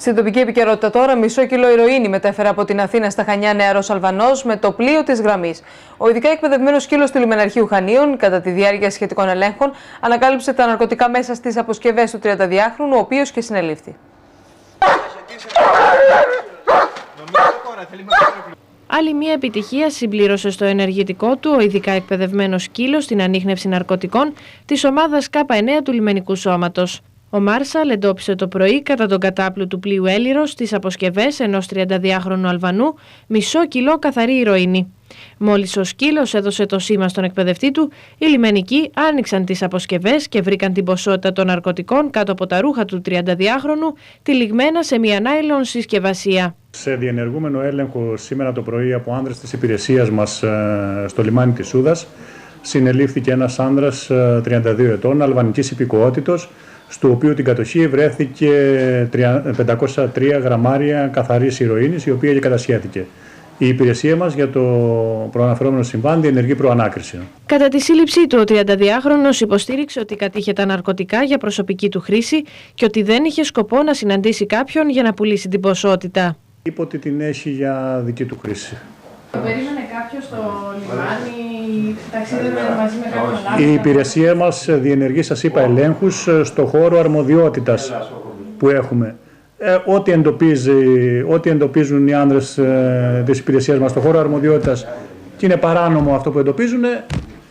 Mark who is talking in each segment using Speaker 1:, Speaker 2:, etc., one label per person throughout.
Speaker 1: Στην τοπική επικαιρότητα τώρα, μισό κιλό ηρωίνη μετέφερε από την Αθήνα στα Χανιά νεαρός Αλβανός με το πλοίο της γραμμής. Ο ειδικά εκπαιδευμένος σκύλος του Λιμεναρχείου Χανίων, κατά τη διάρκεια σχετικών ελέγχων, ανακάλυψε τα ναρκωτικά μέσα στις αποσκευές του 32χρονου, ο οποίος και συνελήφθη.
Speaker 2: Άλλη μια επιτυχία συμπλήρωσε στο ενεργητικό του ο ειδικά εκπαιδευμένος σκύλος στην ανίχνευση ναρκωτικών της ομάδας K9 του Λιμενικού Σώματος. Ο Μάρσαλ εντόπισε το πρωί κατά τον κατάπλου του πλοίου Έλιρος στις αποσκευές ενός 32χρονου Αλβανού μισό κιλό καθαρή ηρωίνη. Μόλις ο σκύλος έδωσε το σήμα στον εκπαιδευτή του, οι λιμενικοί άνοιξαν τις αποσκευές και βρήκαν την ποσότητα των ναρκωτικών κάτω από τα ρούχα του 32χρονου, τυλιγμένα σε μια νάιλον συσκευασία.
Speaker 3: Σε διενεργούμενο έλεγχο σήμερα το πρωί από άνδρες της υπηρεσίας μας στο λιμάνι της Σούδας, συνελήφθηκε ένας άνδρας 32 ετών, αλβανικής υπηκοότητος, στο οποίο την κατοχή βρέθηκε 503 γραμμάρια καθαρής ηρωίνης, η οποία και κατασχέθηκε. Η υπηρεσία μας για το προαναφερόμενο συμβάν διενεργεί προανάκριση.
Speaker 2: Κατά τη σύλληψή του, ο 32χρονος υποστήριξε ότι κατήχε τα ναρκωτικά για προσωπική του χρήση και ότι δεν είχε σκοπό να συναντήσει κάποιον για να πουλήσει την ποσότητα.
Speaker 3: Είπε ότι την έχει για δική του χρήση.
Speaker 2: Περίμενε κάποιος στο λιμάνι, ταξίδευε μαζί με κάποιον άλλο?
Speaker 3: Η υπηρεσία μας διενεργεί, σας είπα, ελέγχους στο χώρο αρμοδιότητας που έχουμε. Ό,τι εντοπίζουν οι άνδρες της υπηρεσίας μας στο χώρο αρμοδιότητας και είναι παράνομο αυτό που εντοπίζουν,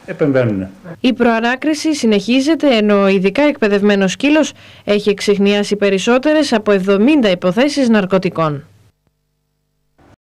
Speaker 3: επεμβαίνουν.
Speaker 2: Η προανάκριση συνεχίζεται, ενώ ο ειδικά εκπαιδευμένος σκύλος έχει εξιχνιάσει περισσότερες από 70 υποθέσεις ναρκωτικών.